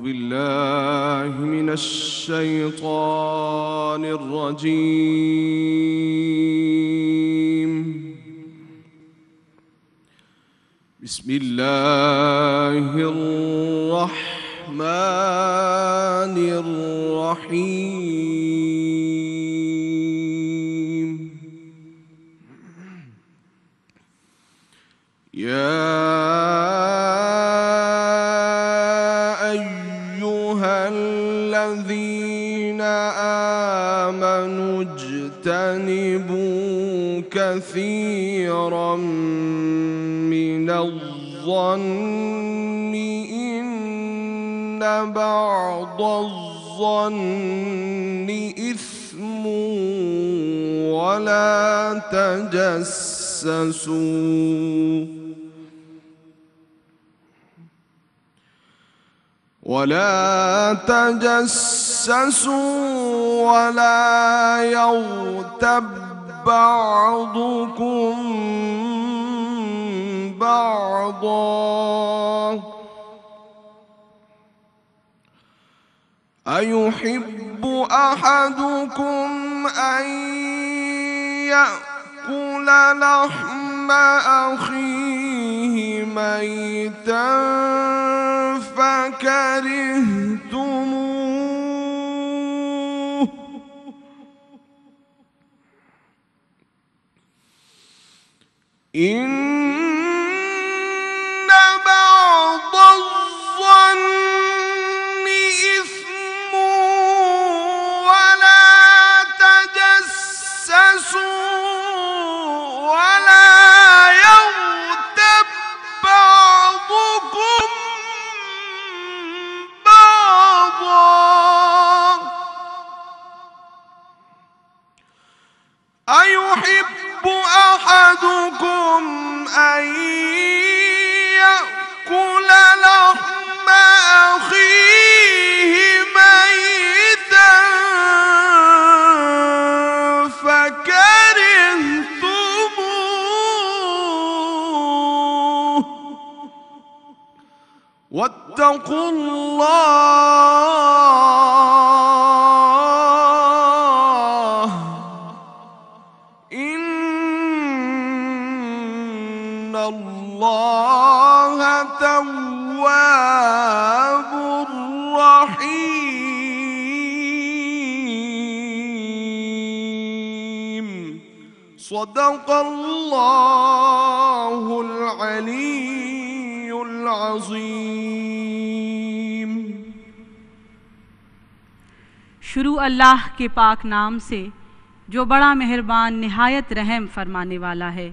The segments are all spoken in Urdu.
بالله من الشيطان الرجيم. بسم الله الرحمن الرحيم. يا الذين آمنوا اجتنبوا كثيرا من الظن إن بعض الظن إثم ولا تجسسوا ولا يغتب بعضكم بعضا أيحب أحدكم أن يأكل لحم أخيه ميتا فكرهتموه إن بعض الظن إثم ولا تجسسوا ولا يغتب بعضكم أيحب أحدكم أن يأكل لحم أخيه ميتا فكرهتموه واتقوا الله إن الله تواب رحيم. صدق الله العلي العظيم. شروع اللہ کے پاک نام سے جو بڑا مہربان نہایت رحم فرمانے والا ہے۔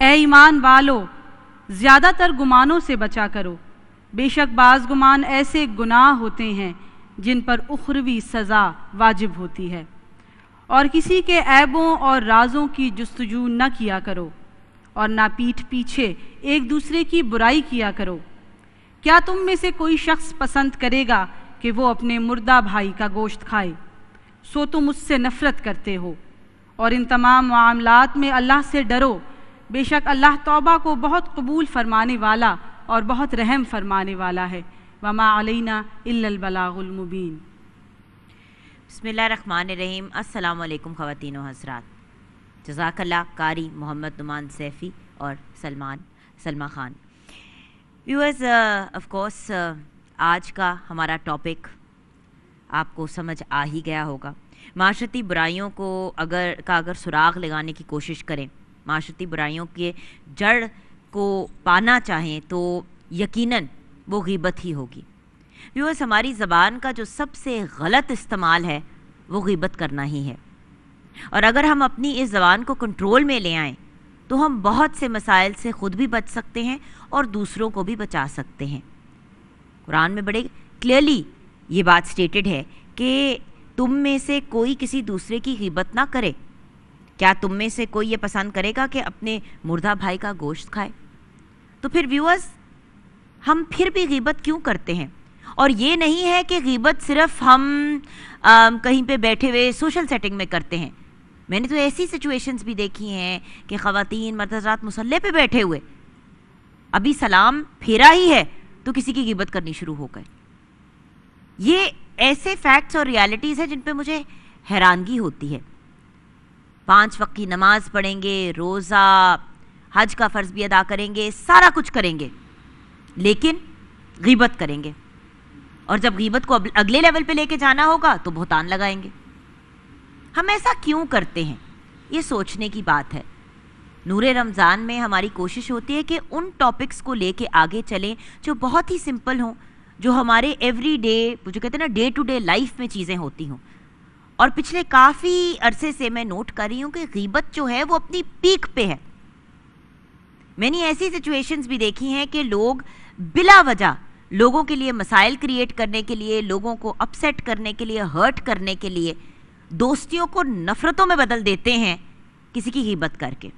اے ایمان والو، زیادہ تر گمانوں سے بچا کرو، بے شک بعض گمان ایسے گناہ ہوتے ہیں جن پر اخروی سزا واجب ہوتی ہے، اور کسی کے عیبوں اور رازوں کی جستجو نہ کیا کرو، اور نہ پیٹھ پیچھے ایک دوسرے کی برائی کیا کرو۔ کیا تم میں سے کوئی شخص پسند کرے گا کہ وہ اپنے مردہ بھائی کا گوشت کھائے؟ سو تم اس سے نفرت کرتے ہو، اور ان تمام معاملات میں اللہ سے ڈرو، بے شک اللہ توبہ کو بہت قبول فرمانے والا اور بہت رحم فرمانے والا ہے۔ وما علینا الا البلاغ المبین۔ بسم اللہ الرحمن الرحیم۔ السلام علیکم خواتین و حضرات۔ جزاک اللہ قاری محمد نعمان سیفی اور سلمہ خان۔ ویورز، آف کورس آج کا ہمارا ٹاپک آپ کو سمجھ آ ہی گیا ہوگا۔ معاشرتی برائیوں کو اگر سراغ لگانے کی کوشش کریں، معاشرتی برائیوں کے جڑ کو پانا چاہیں تو یقیناً وہ غیبت ہی ہوگی۔ ویورز، ہماری زبان کا جو سب سے غلط استعمال ہے وہ غیبت کرنا ہی ہے، اور اگر ہم اپنی اس زبان کو کنٹرول میں لے آئیں تو ہم بہت سے مسائل سے خود بھی بچ سکتے ہیں اور دوسروں کو بھی بچا سکتے ہیں۔ قرآن میں بڑے کلیئرلی یہ بات سٹیٹڈ ہے کہ تم میں سے کوئی کسی دوسرے کی غیبت نہ کرے۔ کیا تم میں سے کوئی یہ پسند کرے گا کہ اپنے مردہ بھائی کا گوشت کھائے؟ تو پھر ویورز، ہم پھر بھی غیبت کیوں کرتے ہیں؟ اور یہ نہیں ہے کہ غیبت صرف ہم کہیں پہ بیٹھے ہوئے سوشل سیٹنگ میں کرتے ہیں۔ میں نے تو ایسی سچویشنز بھی دیکھی ہیں کہ خواتین مرد حضرات مصلی پہ بیٹھے ہوئے ابھی سلام پھیرا ہی ہے تو کسی کی غیبت کرنی شروع ہو گئے۔ یہ ایسے فیکٹس اور ریالٹیز ہیں جن پہ مجھے حیرانگی ہوتی ہے. 5 وقت کی نماز پڑھیں گے, روزہ, حج کا فرض بھی ادا کریں گے, سارا کچھ کریں گے, لیکن غیبت کریں گے, اور جب غیبت کو اگلے لیول پہ لے کے جانا ہوگا تو بہتان لگائیں گے. ہم ایسا کیوں کرتے ہیں؟ یہ سوچنے کی بات ہے. نور رمضان میں ہماری کوشش ہوتی ہے کہ ان ٹاپکس کو لے کے آگے چلیں جو بہت ہی سمپل ہوں, جو ہمارے ایوری ڈے, جو کہتے ہیں نا ڈے ٹو ڈے لائف میں چیزیں ہوتی ہوں. اور پچھلے کافی عرصے سے میں نوٹ کر رہی ہوں کہ غیبت جو ہے وہ اپنی پیک پہ ہے. میں نے ایسی سچویشنز بھی دیکھی ہیں کہ لوگ بلا وجہ لوگوں کے لیے مسائل کریٹ کرنے کے لیے, لوگوں کو اپسیٹ کرنے کے لیے, ہرٹ کرنے کے لیے دوستیوں کو نفرتوں میں بدل دیتے ہیں کسی کی غیبت کر کے.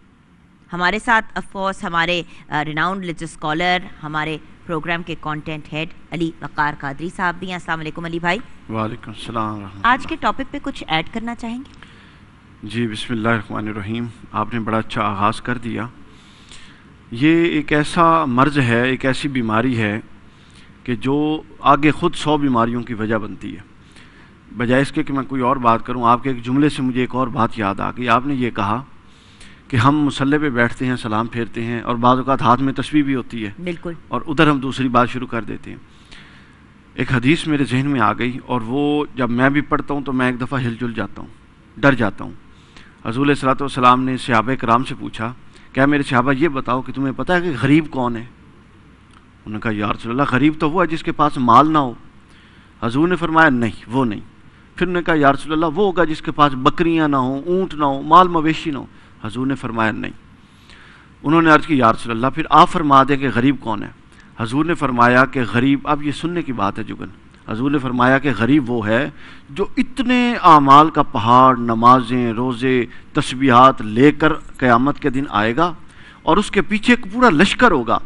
ہمارے ساتھ آف کورس ہمارے ریناؤنڈ ریلیجس اسکالر, ہمارے پروگرام کے کانٹینٹ ہیڈ علی وقار قادری صاحب بھی ہیں. السلام علیکم علی بھائی. وعلیکم السلام. آج کے ٹاپک پہ کچھ ایڈ کرنا چاہیں گے؟ جی بسم اللہ الرحمن الرحیم. آپ نے بڑا اچھا آغاز کر دیا. یہ ایک ایسا مرض ہے, ایک ایسی بیماری ہے کہ جو آگے خود 100 بیماریوں کی وجہ بنتی ہے. بجائے اس کے کہ میں کوئی اور بات کروں, آپ کے ایک جملے سے مجھے ایک اور بات یاد آ گئی. آپ نے یہ کہا کہ ہم مصلی پہ بیٹھتے ہیں, سلام پھیرتے ہیں, اور بعض اوقات ہاتھ میں تسبیح بھی ہوتی ہے, بالکل, اور ادھر ہم دوسری بات شروع کر دیتے ہیں. ایک حدیث میرے ذہن میں آ گئی, اور وہ جب میں بھی پڑھتا ہوں تو میں ایک دفعہ ہل جل جاتا ہوں, ڈر جاتا ہوں. حضور علیہ الصلوۃ والسلام نے صحابہ کرام سے پوچھا, کیا میرے صحابہ یہ بتاؤ کہ تمہیں پتہ ہے کہ غریب کون ہے؟ انہوں نے کہا یا رسول اللہ غریب تو وہ ہے جس کے پاس مال نہ ہو. حضور نے فرمایا نہیں, وہ نہیں. پھر انہوں نے کہا یا رسول اللہ وہ ہوگا جس کے پاس بکریاں نہ ہوں, اونٹ نہ ہوں, مال مویشی نہ ہو. حضور نے فرمایا نہیں. انہوں نے عرض کی یا رسول اللہ پھر آپ فرما دیں کہ غریب کون ہے؟ حضور نے فرمایا کہ غریب, اب یہ سننے کی بات ہے جگن, حضور نے فرمایا کہ غریب وہ ہے جو اتنے اعمال کا پہاڑ, نمازیں, روزے, تسبیحات لے کر قیامت کے دن آئے گا, اور اس کے پیچھے ایک پورا لشکر ہوگا.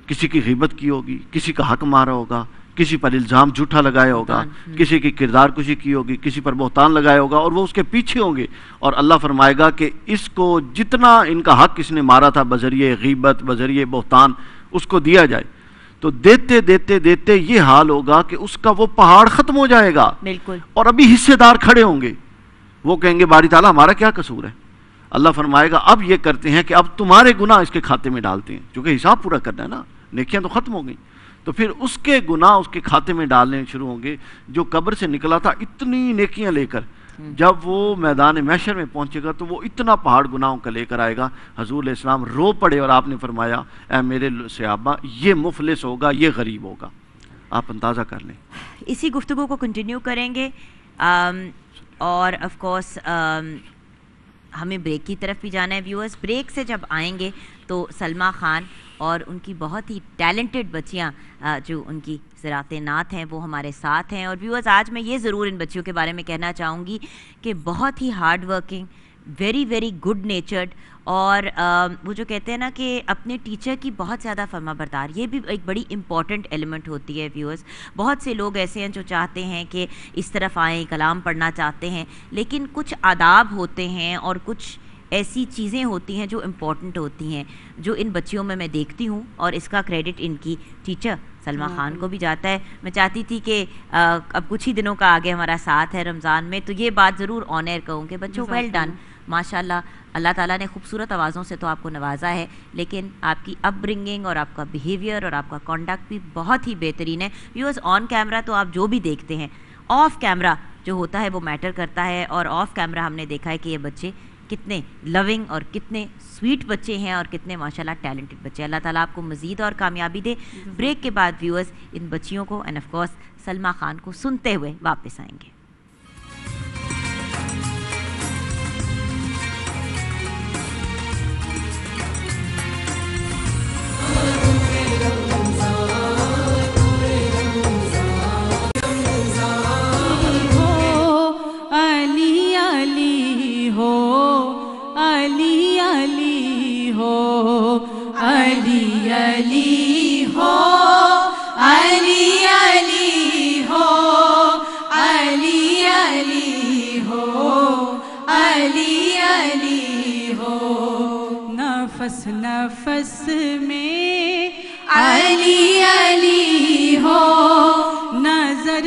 کسی کی غیبت کی ہوگی, کسی کا حق مارا ہوگا, کسی پر الزام جھوٹا لگایا ہوگا, کسی کی کردار کشی کی ہوگی, کسی پر بہتان لگایا ہوگا, اور وہ اس کے پیچھے ہوں گے. اور اللہ فرمائے گا کہ اس کو جتنا ان کا حق اس نے مارا تھا بذریعہ غیبت, بذریعہ بہتان, اس کو دیا جائے. تو دیتے دیتے دیتے یہ حال ہوگا کہ اس کا وہ پہاڑ ختم ہو جائے گا. بالکل, اور ابھی حصے دار کھڑے ہوں گے, وہ کہیں گے باری تعالیٰ ہمارا کیا قصور ہے؟ اللہ فرمائے گا اب یہ کرتے ہیں کہ اب تمہارے گناہ اس کے کھاتے میں ڈالتے ہیں, کیونکہ حساب پورا کرنا ہے نا, نیکیاں تو ختم ہو گئیں. تو پھر اس کے گناہ اس کے کھاتے میں ڈالنے شروع ہوں گے. جو قبر سے نکلا تھا اتنی نیکیاں لے کر, جب وہ میدان محشر میں پہنچے گا تو وہ اتنا پہاڑ گناہوں کا لے کر آئے گا. حضور علیہ السلام رو پڑے اور آپ نے فرمایا اے میرے صحابہ یہ مفلس ہوگا, یہ غریب ہوگا. آپ اندازہ کر لیں. اسی گفتگو کو کنٹینیو کریں گے, اور آف کورس ہمیں بریک کی طرف بھی جانا ہے. ویورز, بریک سے جب آئیں گے تو سلمیٰ خان اور ان کی بہت ہی ٹیلنٹڈ بچیاں جو ان کی زراعت نعت ہیں وہ ہمارے ساتھ ہیں. اور ویورز, آج میں یہ ضرور ان بچیوں کے بارے میں کہنا چاہوں گی کہ بہت ہی hard working, very very good natured, اور وہ جو کہتے ہیں نا کہ اپنے ٹیچر کی بہت زیادہ فرما بردار, یہ بھی ایک بڑی امپورٹنٹ ایلیمنٹ ہوتی ہے. ویورز, بہت سے لوگ ایسے ہیں جو چاہتے ہیں کہ اس طرف آئیں, کلام پڑھنا چاہتے ہیں, لیکن کچھ آداب ہوتے ہیں اور کچھ ایسی چیزیں ہوتی ہیں جو امپورٹنٹ ہوتی ہیں, جو ان بچیوں میں دیکھتی ہوں, اور اس کا کریڈٹ ان کی ٹیچر سلمیٰ خان کو بھی جاتا ہے. میں چاہتی تھی کہ اب کچھ ہی دنوں کا آگے ہمارا ساتھ ہے رمضان میں, تو یہ بات ضرور آن ایئر کہوں کہ بچوں ویل ڈن, ماشاء اللہ. اللہ تعالیٰ نے خوبصورت آوازوں سے تو آپ کو نوازا ہے, لیکن آپ کی اپ برنگنگ اور آپ کا بیہیویئر اور آپ کا کانڈکٹ بھی بہت ہی بہترین ہے. ویورز, آن کیمرہ تو آپ جو بھی دیکھتے ہیں, آف کیمرہ جو ہوتا ہے وہ میٹر کرتا ہے. اور آف کیمرہ ہم نے دیکھا ہے کہ یہ بچے کتنے لوننگ اور کتنے سویٹ بچے ہیں, اور کتنے ماشاءاللہ ٹیلنٹڈ بچے. اللہ تعالیٰ آپ کو مزید اور کامیابی دے. بریک کے بعد ویورز ان بچیوں کو and of course Salma Khan کو سنتے ہوئے واپس آئیں گے. نفس نفس میں علی علی ہو, نظر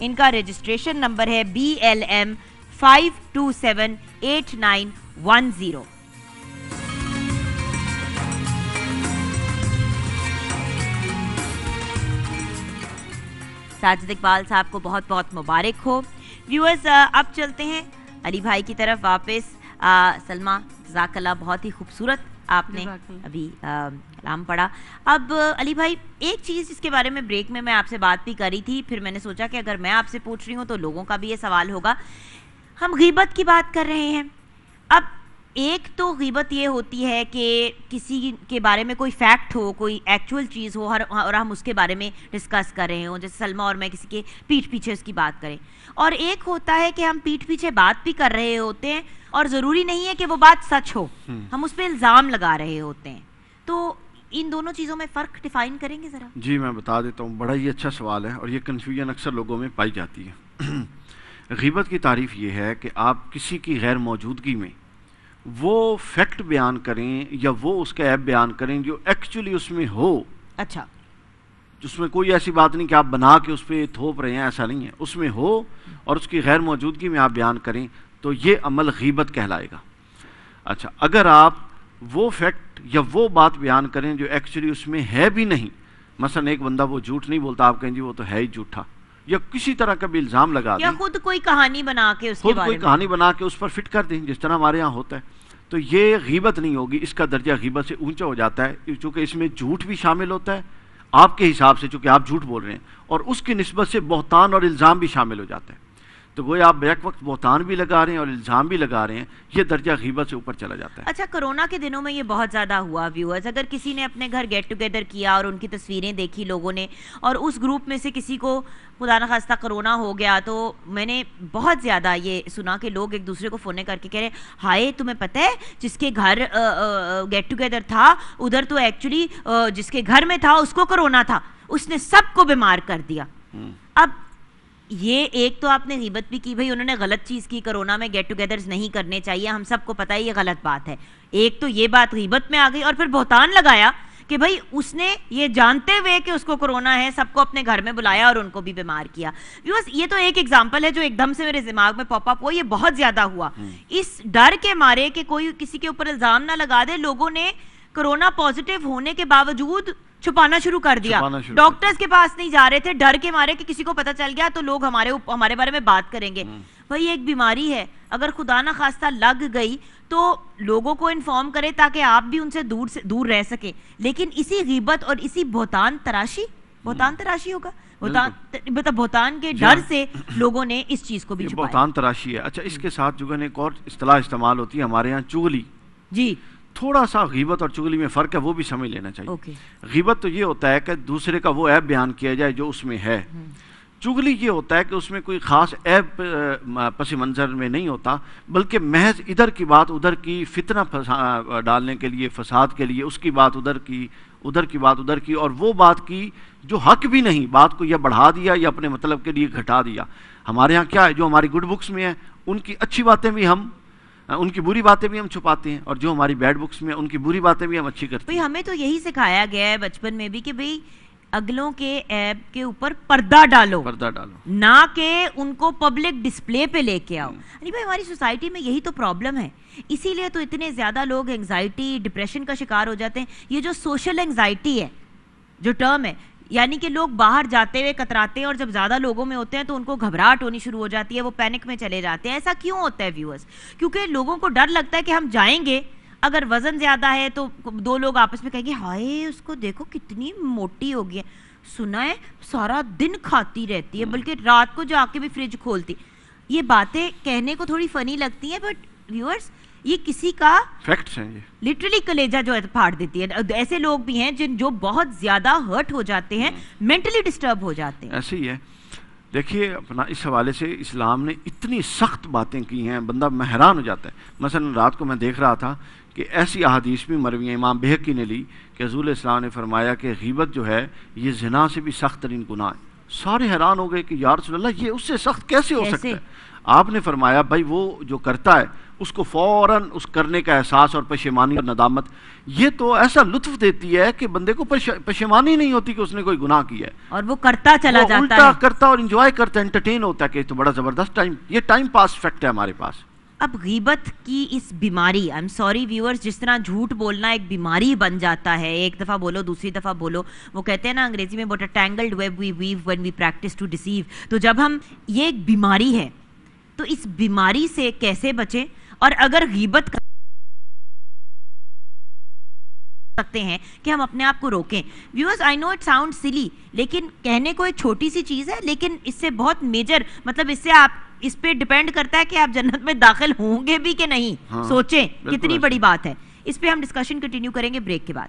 ان کا رجسٹریشن نمبر ہے BLM 5278910. ساجد اقبال صاحب کو بہت بہت مبارک ہو. ویورز اب چلتے ہیں علی بھائی کی طرف واپس. سلمہ جزاک اللہ, بہت ہی خوبصورت آپ نے ابھی کلام پڑھا. اب علی بھائی ایک چیز جس کے بارے میں بریک میں آپ سے بات بھی کری تھی, پھر میں نے سوچا کہ اگر میں آپ سے پوچھ رہی ہوں تو لوگوں کا بھی یہ سوال ہوگا. ہم غیبت کی بات کر رہے ہیں. اب ایک تو غیبت یہ ہوتی ہے کہ کسی کے بارے میں کوئی فیکٹ ہو, کوئی ایکچول چیز ہو اور ہم اس کے بارے میں ڈسکس کر رہے ہوں, جیسے سلمہ اور میں کسی کے پیٹھ پیچھے اس کی بات کریں. اور ایک ہوتا ہے کہ ہم پیٹھ پیچھے بات بھی کر رہے ہوتے ہیں اور ضروری نہیں ہے کہ وہ بات سچ ہو, ہم اس پہ الزام لگا رہے ہوتے ہیں. تو ان دونوں چیزوں میں فرق ڈیفائن کریں گے ذرا؟ جی میں بتا دیتا ہوں, بڑا ہی اچھا سوال ہے اور یہ کنفیوژن اکثر لوگوں میں پائی جاتی ہے. غیبت کی تعریف یہ ہے کہ آپ کسی کی غیر موجودگی میں وہ فیکٹ بیان کریں یا وہ اس کا عیب بیان کریں جو ایکچولی اس میں ہو. اچھا, جس میں کوئی ایسی بات نہیں کہ آپ بنا کے اس پہ تھوپ رہے ہیں, ایسا نہیں ہے, اس میں ہو اور اس کی غیر موجودگی میں آپ بیان کریں تو یہ عمل غیبت کہلائے گا. اچھا, اگر آپ وہ فیکٹ یا وہ بات بیان کریں جو ایکچولی اس میں ہے بھی نہیں, مثلا ایک بندہ وہ جھوٹ نہیں بولتا, آپ کہیں جی وہ تو ہے ہی جھوٹا, یا کسی طرح کا بھی الزام لگا دیں, یا خود کوئی کہانی بنا کے اس کے بارے میں کہانی بنا کے اس پر فٹ کر دیں, جس طرح ہمارے یہاں ہوتا ہے, تو یہ غیبت نہیں ہوگی. اس کا درجہ غیبت سے اونچا ہو جاتا ہے چونکہ اس میں جھوٹ بھی شامل ہوتا ہے آپ کے حساب سے, چونکہ آپ جھوٹ بول رہے ہیں, اور اس کی نسبت سے بہتان اور الزام بھی شامل ہو جاتا ہے. تو گویا آپ بیک وقت بہتان بھی لگا رہے ہیں اور الزام بھی لگا رہے ہیں, یہ درجہ غیبت سے اوپر چلا جاتا ہے. اچھا, کرونا کے دنوں میں یہ بہت زیادہ ہوا. ویورز, اگر کسی نے اپنے گھر گیٹ ٹوگیدر کیا اور ان کی تصویریں دیکھی لوگوں نے, اور اس گروپ میں سے کسی کو خدا نخواستہ کرونا ہو گیا, تو میں نے بہت زیادہ یہ سنا کہ لوگ ایک دوسرے کو فون کر کے کہہ رہے, ہائے تمہیں پتہ ہے جس کے گھر گیٹ ٹوگیدر تھا ادھر تو ایکچولی جس کے گھر میں تھا اس کو کرونا تھا, اس نے سب کو بیمار کر دیا. اب یہ ایک تو آپ نے غیبت بھی کی, بھائی انہوں نے غلط چیز کی, کرونا میں گیٹ ٹوگیدرز نہیں کرنے چاہیے, ہم سب کو پتہ ہے یہ غلط بات ہے. ایک تو یہ بات غیبت میں آ گئی, اور پھر بہتان لگایا کہ بھائی اس نے یہ جانتے ہوئے کہ اس کو کرونا ہے سب کو اپنے گھر میں بلایا اور ان کو بھی بیمار کیا. یہ تو ایک ایگزامپل ہے جو ایک دم سے میرے دماغ میں پاپ اپ ہوا. یہ بہت زیادہ ہوا اس ڈر کے مارے کہ کوئی کسی کے اوپر الزام نہ لگا دے. لوگوں نے کرونا پازیٹیو ہونے کے باوجود چھپانا شروع کر دیا, ڈاکٹرز کے پاس نہیں جا رہے تھے ڈر کے مارے کہ کسی کو پتہ چل گیا تو لوگ ہمارے بارے میں بات کریں گے. بھائی ایک بیماری ہے, اگر خدا نہ خواستہ لگ گئی تو لوگوں کو انفارم کرے تاکہ آپ بھی ان سے دور رہ سکیں. لیکن اسی غیبت اور اسی بہتان تراشی ہوگا, بہتان کے ڈر سے لوگوں نے اس چیز کو بھی چھپایا. بہتان تراشی ہے. اچھا, اس کے ساتھ جو ہے ایک اور اصطلاح استعمال ہوتی ہے ہمارے یہاں, چغلی. جی, تھوڑا سا غیبت اور چغلی میں فرق ہے, وہ بھی سمجھ لینا چاہیے. غیبت تو یہ ہوتا ہے کہ دوسرے کا وہ عیب بیان کیا جائے جو اس میں ہے. چغلی یہ ہوتا ہے کہ اس میں کوئی خاص عیب پس منظر میں نہیں ہوتا, بلکہ محض ادھر کی بات ادھر کی, فتنہ ڈالنے کے لیے, فساد کے لیے, اس کی بات ادھر کی, ادھر کی بات ادھر کی, اور وہ بات کی جو حق بھی نہیں, بات کو یا بڑھا دیا یا اپنے مطلب کے لیے گھٹا دیا. ہمارے ہاں کیا ہے, جو ہماری گڈ بکس میں ہیں ان کی اچھی باتیں بھی ان کی بری باتیں بھی ہم چھپاتے ہیں, اور جو ہماری بیڈ بکس میں ان کی بری باتیں بھی ہم اچھی کرتے ہیں. ہمیں تو یہی سکھایا گیا ہے بچپن میں بھی کہ بھئی اگلوں کے عیب کے اوپر پردہ ڈالو, نہ کہ ان کو پبلک ڈسپلے پہ لے کے آؤ. یعنی بھائی ہماری سوسائٹی میں یہی تو پرابلم ہے, اسی لیے تو اتنے زیادہ لوگ انگزائٹی, ڈپریشن کا شکار ہو جاتے ہیں. یہ جو سوشل انگزائٹی ہے جو ٹرم ہے, یعنی کہ لوگ باہر جاتے ہوئے کتراتے ہیں اور جب زیادہ لوگوں میں ہوتے ہیں تو ان کو گھبراہٹ ہونی شروع ہو جاتی ہے, وہ پینک میں چلے جاتے ہیں. ایسا کیوں ہوتا ہے ویورز؟ کیونکہ لوگوں کو ڈر لگتا ہے کہ ہم جائیں گے, اگر وزن زیادہ ہے تو دو لوگ آپس میں کہیں گے ہائے اس کو دیکھو کتنی موٹی ہو گئی ہے, سنا ہے سارا دن کھاتی رہتی ہے, بلکہ رات کو جا کے بھی فریج کھولتی. یہ باتیں کہنے کو تھوڑی فنی لگتی ہیں, بٹ ویورز یہ کسی کا فیکٹس ہیں, یہ لٹرلی کلیجہ جو ہے پھاڑ دیتی ہے. ایسے لوگ بھی ہیں جو بہت زیادہ ہرٹ ہو جاتے ہیں, مینٹلی ڈسٹرب ہو جاتے ہیں. ایسے ہی ہے. دیکھیے اپنا اس حوالے سے اسلام نے اتنی سخت باتیں کی ہیں, بندہ حیران ہو جاتا ہے. مثلا رات کو میں دیکھ رہا تھا کہ ایسی احادیث بھی مروی ہیں, امام بہقی نے لی کہ حضور اسلام نے فرمایا کہ غیبت جو ہے یہ زنا سے بھی سخت ترین گناہ ہے. سارے حیران ہو گئے کہ یا رسول اللہ یہ اس سے سخت کیسے ہو سکتا ہے. آپ نے فرمایا بھائی وہ جو کرتا ہے اس کو فوراً اس کرنے کا احساس اور پشیمانی اور ندامت یہ تو ایسا لطف دیتی ہے کہ بندے کو پشیمانی نہیں ہوتی کہ اس نے کوئی گناہ کیا ہے، اور وہ کرتا چلا جاتا ہے، الٹا کرتا اور انجوائے کرتا ہے، انٹرٹین ہوتا ہے کہ تو بڑا زبردست یہ ٹائم پاس فیکٹ ہے ہمارے پاس۔ اب غیبت کی اس بیماری، آئی ایم سوری ویورز، جس طرح جھوٹ بولنا ایک بیماری بن جاتا ہے، ایک دفعہ بولو دوسری دفعہ بولو، وہ کہتے ہیں نا انگریزی میں what a tangled web we weave when we practice to deceive، تو جب ہم یہ ایک بیماری ہے تو اس بیماری سے کیسے بچیں؟ اور اگر غیبت سکتے ہیں کہ ہم اپنے آپ کو روکیں۔ Viewers I know it sound silly, لیکن کہنے کو ایک چھوٹی سی چیز ہے لیکن اس سے بہت میجر، مطلب اس سے آپ اس پہ ڈیپینڈ کرتا ہے کہ آپ جنت میں داخل ہوں گے بھی کہ نہیں۔ سوچیں کتنی بڑی بات ہے۔ اس پہ ہم ڈسکشن کنٹینیو کریں گے بریک کے بعد۔